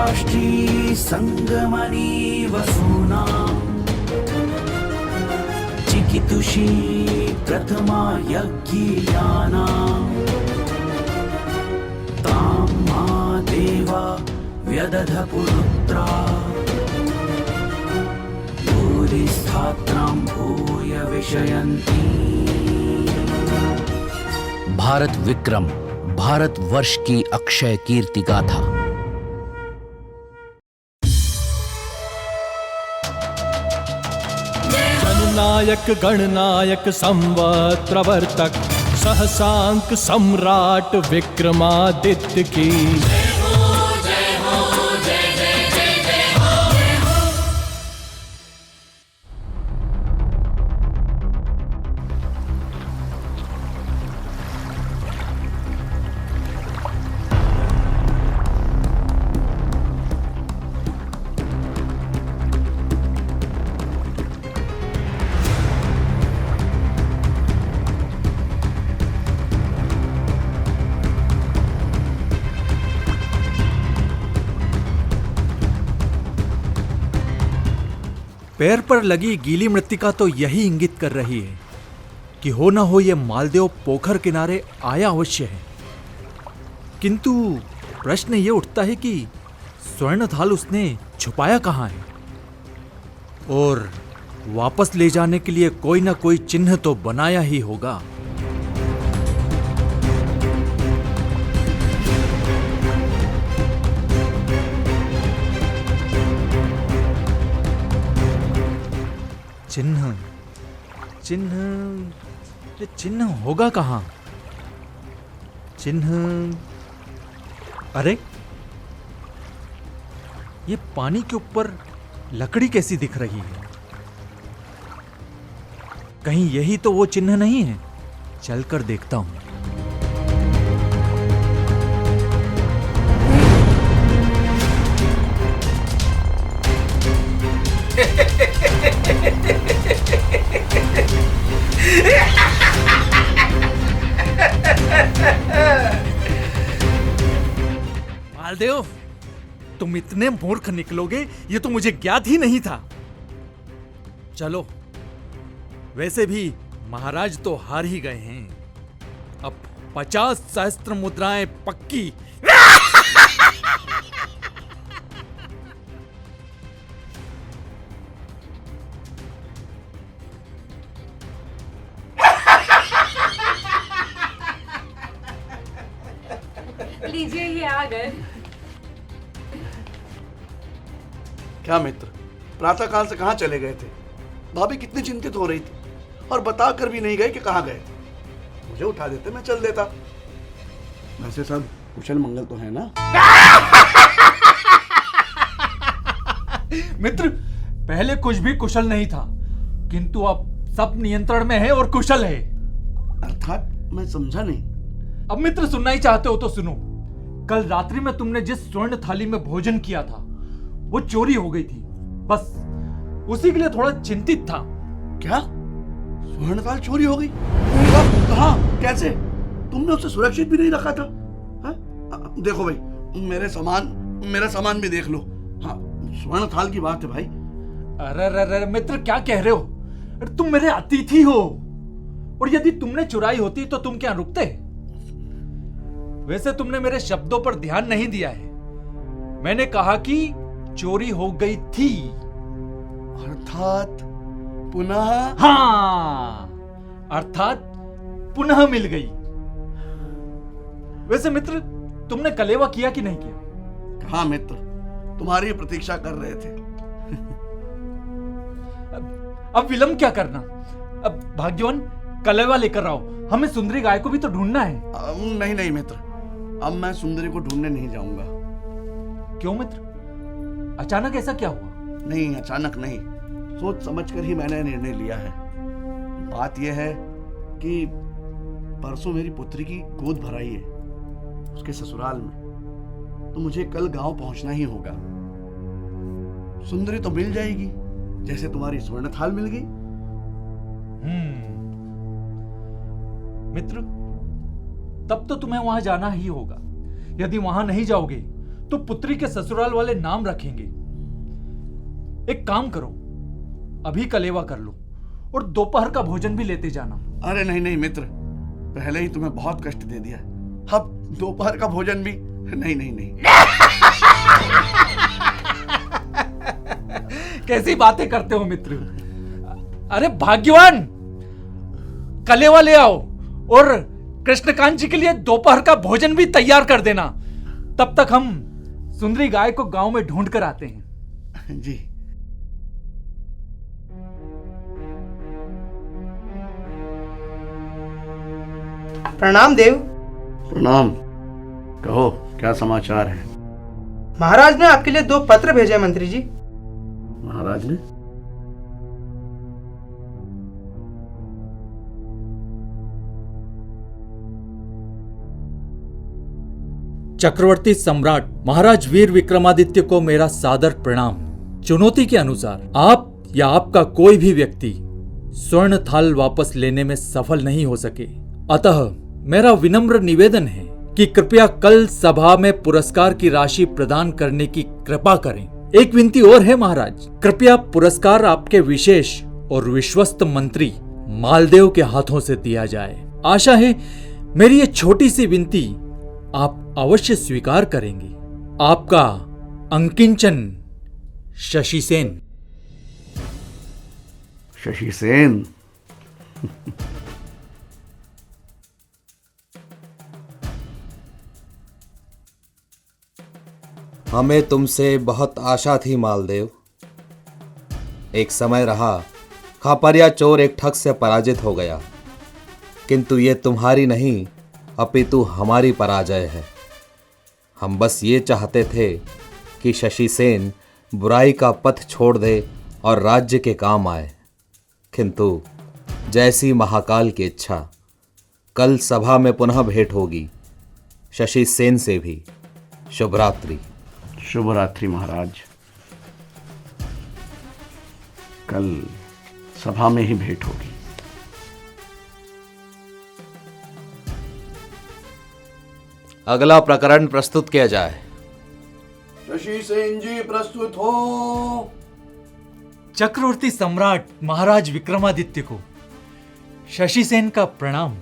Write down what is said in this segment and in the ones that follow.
राष्ट्री संगमनी वसूना चिकितुषी प्रथमा यज्ञियाना तां मा देवा व्यदध पुरुत्रा भूरिस्थात्रां भूय विषयन्ति। भारत विक्रम, भारत वर्ष की अक्षय कीर्ति गाथा। जननायक गणनायक संवत् प्रवर्तक सहसांक सम्राट विक्रमादित्य की। पैर पर लगी गीली मृत्तिका तो यही इंगित कर रही है कि हो ना हो ये मालदेव पोखर किनारे आया अवश्य है। किंतु प्रश्न ये उठता है कि स्वर्ण थाल उसने छुपाया कहाँ है, और वापस ले जाने के लिए कोई ना कोई चिन्ह तो बनाया ही होगा। चिन्ह चिन्ह ये चिन्ह होगा कहाँ? चिन्ह, अरे ये पानी के ऊपर लकड़ी कैसी दिख रही है? कहीं यही तो वो चिन्ह नहीं है? चलकर देखता हूं। मालदेव, तुम इतने मूर्ख निकलोगे ये तो मुझे ज्ञात ही नहीं था। चलो, वैसे भी महाराज तो हार ही गए हैं। अब 50 सहस्त्र मुद्राएं पक्की। लीजिए, ये आ गए। क्या मित्र, प्रातःकाल से कहाँ चले गए थे? भाभी कितनी चिंतित हो रही थी और बता कर भी नहीं गए कि कहाँ गए। मुझे उठा देते, मैं चल देता। वैसे सब कुशल मंगल तो है ना? मित्र, पहले कुछ भी कुशल नहीं था, किंतु अब सब नियंत्रण में है और कुशल है। अर्थात मैं समझा नहीं। अब मित्र, सुनना ही चाहते हो तो सुनो। कल रात्रि में तुमने जिस स्वर्ण थाली में भोजन किया था वो चोरी हो गई थी। बस उसी के लिए थोड़ा चिंतित था। क्या? स्वर्ण थाल चोरी हो गई? कब? कहाँ? कैसे? तुमने उसे सुरक्षित भी नहीं रखा था? हा? देखो भाई, मेरा सामान भी देख लो। हाँ, स्वर्ण थाल की बात है भाई। अरे मित्र, क्या कह रहे हो? तुम मेरे अतिथि हो, और यदि तुमने चुराई होती तो तुम क्या रुकते? वैसे तुमने मेरे शब्दों पर ध्यान नहीं दिया है। मैंने कहा कि चोरी हो गई थी। अर्थात पुनः? हाँ, अर्थात पुनः मिल गई। वैसे मित्र, तुमने कलेवा किया कि नहीं किया? हाँ मित्र, तुम्हारी प्रतीक्षा कर रहे थे। अब विलंब क्या करना? अब भाग्यवान, कलेवा लेकर आओ। हमें सुंदरी गाय को भी तो ढूंढना है। नहीं मित्र, अब मैं सुंदरी को ढूंढने नहीं जाऊंगा। क्यों मित्र? अचानक ऐसा क्या हुआ? नहीं, अचानक नहीं, सोच समझ कर ही मैंने निर्णय लिया है। बात यह है कि परसों मेरी पुत्री की गोद भराई है उसके ससुराल में, तो मुझे कल गांव पहुंचना ही होगा। सुंदरी तो मिल जाएगी जैसे तुम्हारी स्वर्ण थाल मिल गई। मित्र, तब तो तुम्हें वहां जाना ही होगा। यदि वहां नहीं जाओगे तो पुत्री के ससुराल वाले नाम रखेंगे। एक काम करो, अभी कलेवा कर लो और दोपहर का भोजन भी लेते जाना। अरे नहीं नहीं मित्र, पहले ही तुम्हें बहुत कष्ट दे दिया, अब दोपहर का भोजन भी नहीं नहीं नहीं। कैसी बातें करते हो मित्र। अरे भाग्यवान, कलेवा ले आओ और कृष्णकांत जी के लिए दोपहर का भोजन भी तैयार कर देना। तब तक हम सुंदरी गाय को गांव में ढूंढ कर आते हैं। जी। प्रणाम देव। प्रणाम। कहो क्या समाचार है? महाराज ने आपके लिए 2 पत्र भेजे मंत्री जी। महाराज ने? चक्रवर्ती सम्राट महाराज वीर विक्रमादित्य को मेरा सादर प्रणाम। चुनौती के अनुसार आप या आपका कोई भी व्यक्ति स्वर्ण थाल वापस लेने में सफल नहीं हो सके, अतः मेरा विनम्र निवेदन है कि कृपया कल सभा में पुरस्कार की राशि प्रदान करने की कृपा करें। एक विनती और है महाराज, कृपया पुरस्कार आपके विशेष और विश्वस्त मंत्री मालदेव के हाथों से दिया जाए। आशा है मेरी ये छोटी सी विनती आप अवश्य स्वीकार करेंगे। आपका अंकिंचन शशि सेन। शशि सेन? हमें तुमसे बहुत आशा थी मालदेव। एक समय रहा खापरिया चोर एक ठग से पराजित हो गया, किंतु ये तुम्हारी नहीं अपितु हमारी पराजय है। हम बस ये चाहते थे कि शशि सेन बुराई का पथ छोड़ दे और राज्य के काम आए, किंतु जैसी महाकाल की इच्छा, कल सभा में पुनः भेंट होगी शशि सेन से भी। शुभ रात्रि। शुभ रात्रि महाराज। कल सभा में ही भेंट होगी। अगला प्रकरण प्रस्तुत किया जाए। शशि सेन जी प्रस्तुत हो। चक्रवर्ती सम्राट महाराज विक्रमादित्य को शशि सेन का प्रणाम।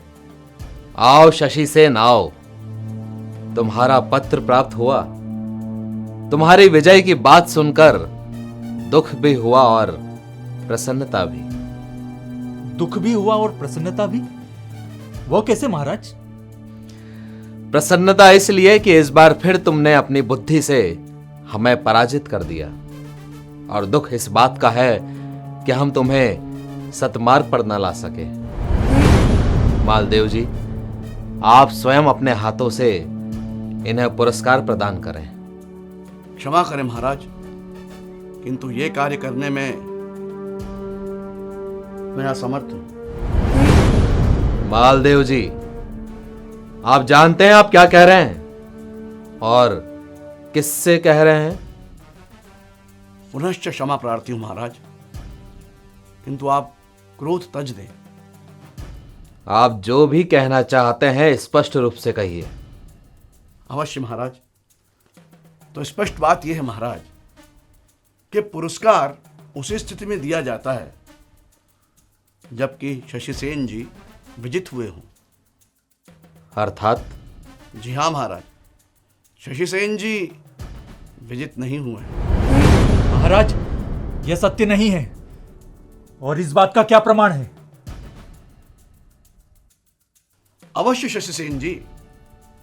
आओ शशि सेन आओ। तुम्हारा पत्र प्राप्त हुआ। तुम्हारी विजय की बात सुनकर दुख भी हुआ और प्रसन्नता भी। दुख भी हुआ और प्रसन्नता भी? वो कैसे महाराज? प्रसन्नता इसलिए कि इस बार फिर तुमने अपनी बुद्धि से हमें पराजित कर दिया, और दुख इस बात का है कि हम तुम्हें सतमार्ग पर न ला सके। मालदेव जी, आप स्वयं अपने हाथों से इन्हें पुरस्कार प्रदान करें। क्षमा करें महाराज, किंतु ये कार्य करने में मैं असमर्थ हूं। मालदेव जी, आप जानते हैं आप क्या कह रहे हैं और किससे कह रहे हैं? पुनश्च क्षमा प्रार्थी हूं महाराज, किंतु आप क्रोध तज दें। आप जो भी कहना चाहते हैं स्पष्ट रूप से कहिए। अवश्य महाराज। तो स्पष्ट बात यह है महाराज कि पुरस्कार उसी स्थिति में दिया जाता है जबकि शशि सेन जी विजित हुए हों। अर्थात? जी हाँ महाराज, शशि सेन जी विजित नहीं हुए। महाराज, यह सत्य नहीं है, और इस बात का क्या प्रमाण है? अवश्य शशि सेन जी,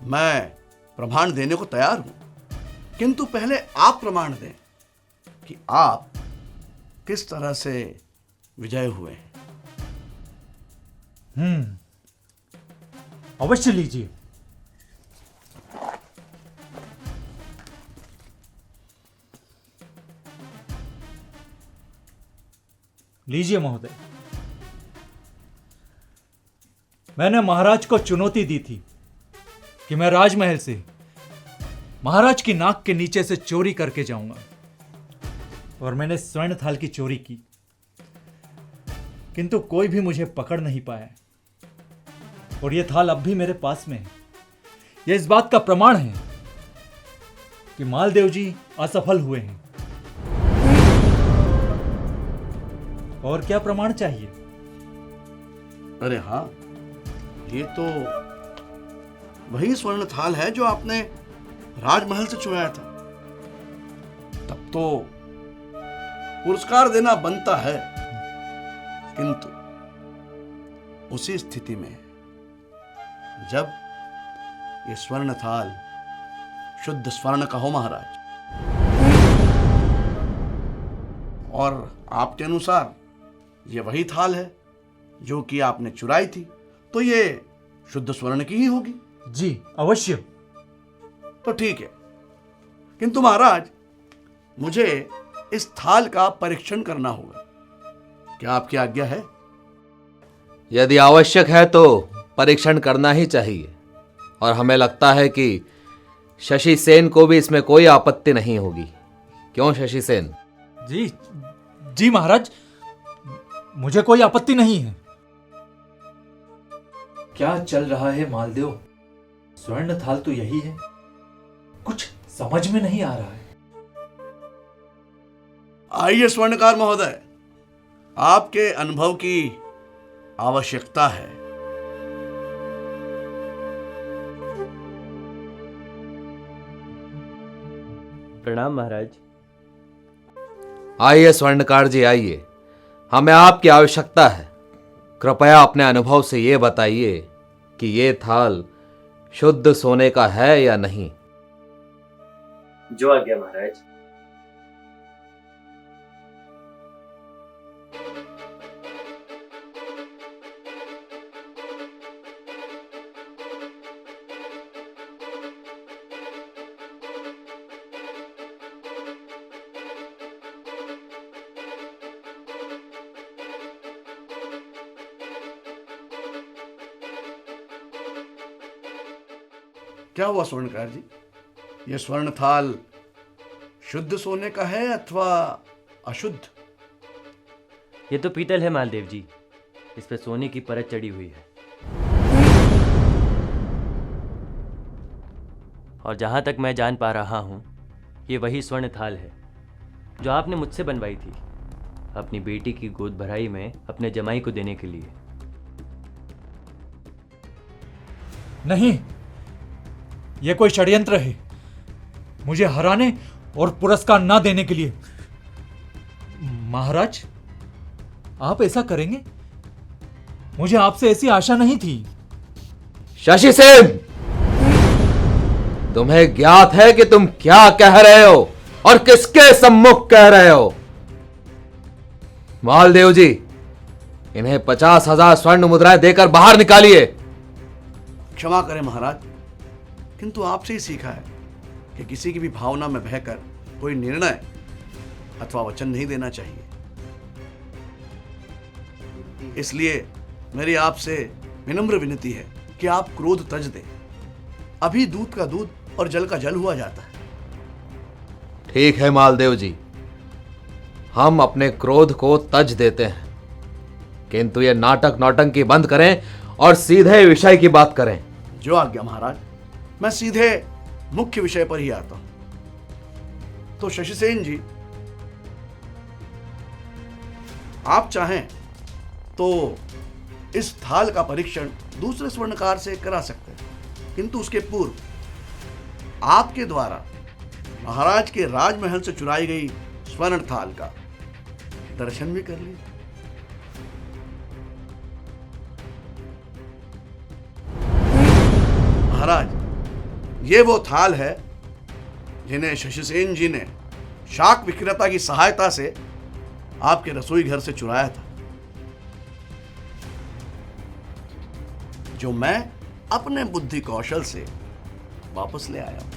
मैं प्रमाण देने को तैयार हूं, किंतु पहले आप प्रमाण दें कि आप किस तरह से विजय हुए। अवश्य लीजिए। लीजिए महोदय। मैंने महाराज को चुनौती दी थी कि मैं राजमहल से महाराज की नाक के नीचे से चोरी करके जाऊंगा, और मैंने स्वर्ण थाल की चोरी की, किंतु कोई भी मुझे पकड़ नहीं पाया, और यह थाल अब भी मेरे पास में है। यह इस बात का प्रमाण है कि मालदेव जी असफल हुए हैं। और क्या प्रमाण चाहिए? अरे हाँ, ये तो वही स्वर्ण थाल है जो आपने राजमहल से चुराया था। तब तो पुरस्कार देना बनता है, किंतु उसी स्थिति में जब ये स्वर्ण थाल शुद्ध स्वर्ण का हो महाराज, और आपके अनुसार ये वही थाल है जो कि आपने चुराई थी, तो ये शुद्ध स्वर्ण की ही होगी। जी अवश्य। तो ठीक है, किंतु महाराज मुझे इस थाल का परीक्षण करना होगा। क्या आपकी आज्ञा है? यदि आवश्यक है तो परीक्षण करना ही चाहिए, और हमें लगता है कि शशि सेन को भी इसमें कोई आपत्ति नहीं होगी। क्यों शशि सेन? जी जी महाराज, मुझे कोई आपत्ति नहीं है। क्या चल रहा है मालदेव? स्वर्ण थाल तो यही है, कुछ समझ में नहीं आ रहा है। आइए स्वर्णकार महोदय, आपके अनुभव की आवश्यकता है। प्रणाम महाराज। आइए स्वर्णकार जी आइए, हमें आपकी आवश्यकता है। कृपया अपने अनुभव से ये बताइए कि ये थाल शुद्ध सोने का है या नहीं। जो आज्ञा महाराज। क्या हुआ स्वर्णकार जी, यह स्वर्ण थाल शुद्ध सोने का है अथवा अशुद्ध? ये तो पीतल है मालदेव जी, इस पे सोने की परत चढ़ी हुई है। और जहां तक मैं जान पा रहा हूं, ये वही स्वर्ण थाल है जो आपने मुझसे बनवाई थी अपनी बेटी की गोद भराई में अपने जमाई को देने के लिए। नहीं, यह कोई षड्यंत्र है मुझे हराने और पुरस्कार ना देने के लिए। महाराज, आप ऐसा करेंगे? मुझे आपसे ऐसी आशा नहीं थी। शशि सेन, तुम्हें ज्ञात है कि तुम क्या कह रहे हो और किसके सम्मुख कह रहे हो? मालदेव जी, इन्हें 50,000 स्वर्ण मुद्राएं देकर बाहर निकालिए। क्षमा करें महाराज, किंतु आपसे ही सीखा है कि किसी की भी भावना में बहकर कोई निर्णय अथवा वचन नहीं देना चाहिए। इसलिए मेरी आपसे विनम्र विनती है कि आप क्रोध तज दें। अभी दूध का दूध और जल का जल हुआ जाता है। ठीक है मालदेव जी, हम अपने क्रोध को तज देते हैं, किंतु ये नाटक नौटंकी बंद करें और सीधे विषय की बात करें। जो आज्ञा महाराज, मैं सीधे मुख्य विषय पर ही आता हूं। तो शशि सेन जी, आप चाहें तो इस थाल का परीक्षण दूसरे स्वर्णकार से करा सकते हैं, किंतु उसके पूर्व आपके द्वारा महाराज के राजमहल से चुराई गई स्वर्ण थाल का दर्शन भी कर लीजिए। महाराज, ये वो थाल है जिन्हें शशि सेन जी ने शाक विक्रेता की सहायता से आपके रसोई घर से चुराया था, जो मैं अपने बुद्धि कौशल से वापस ले आया हूं।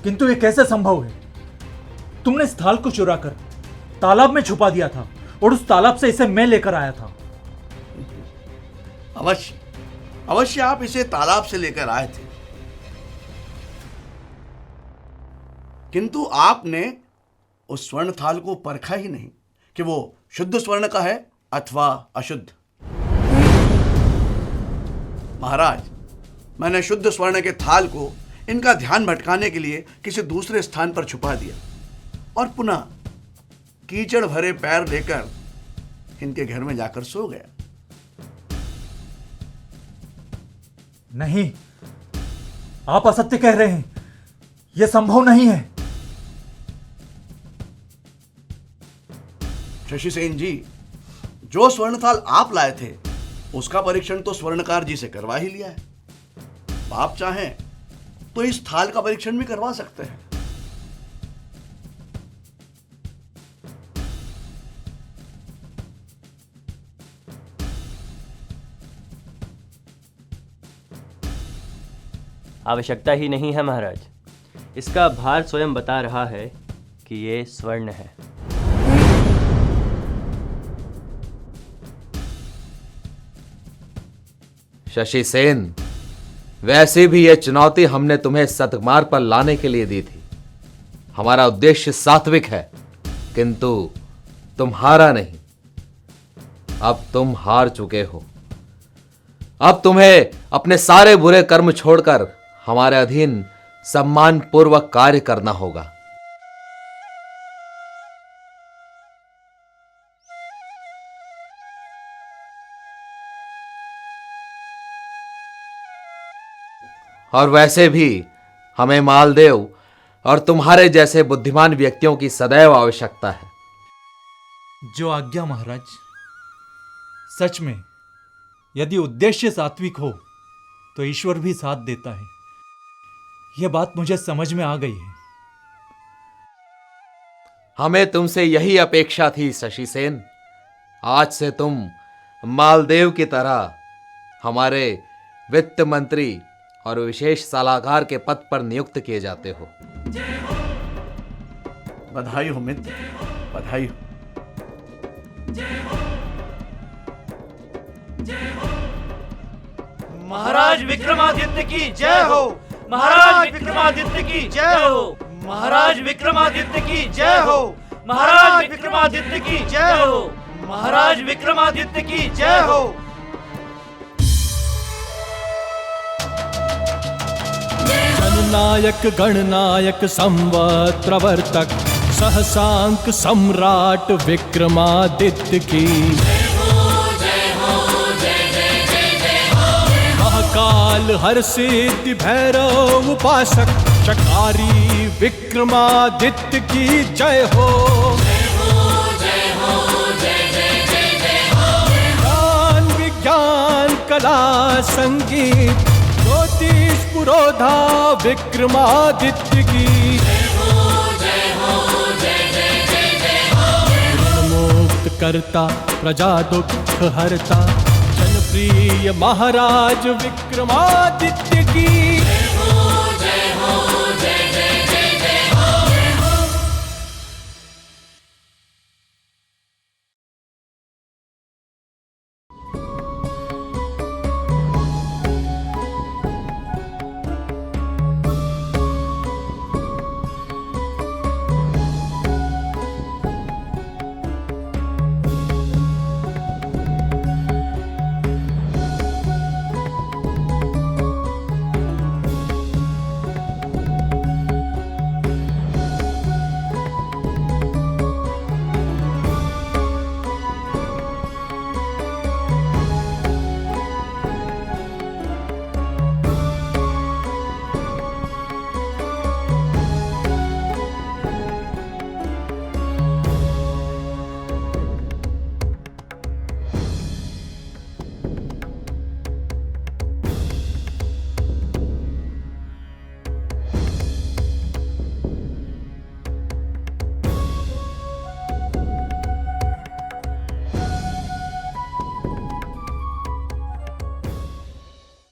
किंतु ये कैसे संभव है? तुमने इस थाल को चुरा कर तालाब में छुपा दिया था और उस तालाब से इसे मैं लेकर आया था। अवश्य अवश्य, आप इसे तालाब से लेकर आए थे, किंतु आपने उस स्वर्ण थाल को परखा ही नहीं कि वो शुद्ध स्वर्ण का है अथवा अशुद्ध। महाराज, मैंने शुद्ध स्वर्ण के थाल को इनका ध्यान भटकाने के लिए किसी दूसरे स्थान पर छुपा दिया और पुनः कीचड़ भरे पैर लेकर इनके घर में जाकर सो गया। नहीं, आप असत्य कह रहे हैं। यह संभव नहीं है। शशि सेन जी, जो स्वर्ण थाल आप लाए थे उसका परीक्षण तो स्वर्णकार जी से करवा ही लिया है। आप चाहें तो इस थाल का परीक्षण भी करवा सकते हैं। आवश्यकता ही नहीं है महाराज। इसका भार स्वयं बता रहा है कि ये स्वर्ण है। शशि सेन, वैसे भी यह चुनौती हमने तुम्हें सतमार्ग पर लाने के लिए दी थी। हमारा उद्देश्य सात्विक है, किंतु तुम्हारा नहीं। अब तुम हार चुके हो। अब तुम्हें अपने सारे बुरे कर्म छोड़कर हमारे अधीन सम्मान पूर्वक कार्य करना होगा। और वैसे भी हमें मालदेव और तुम्हारे जैसे बुद्धिमान व्यक्तियों की सदैव आवश्यकता है। जो आज्ञा महाराज। सच में यदि उद्देश्य सात्विक हो तो ईश्वर भी साथ देता है। यह बात मुझे समझ में आ गई है। हमें तुमसे यही अपेक्षा थी शशि सेन। आज से तुम मालदेव की तरह हमारे वित्त मंत्री और विशेष सलाहकार के पद पर नियुक्त किए जाते हो। बधाई हो मित्र, बधाई हो। महाराज विक्रमादित्य की जय हो। महाराज विक्रमादित्य की जय हो। महाराज विक्रमादित्य की जय हो। महाराज विक्रमादित्य की जय हो। महाराज विक्रमादित्य की जय हो। जननायक गणनायक संवत्प्रवर्तक सहसांक सम्राट विक्रमादित्य की महाकाल हर सिद्धि भैरव उपासक चकारी विक्रमादित्य की जय हो। ज्ञान विज्ञान कला संगीत ज्योतिष पुरोधा विक्रमादित्य की मुक्त करता प्रजा दुख हरता जनप्रिय महाराज विक्रमादित्य की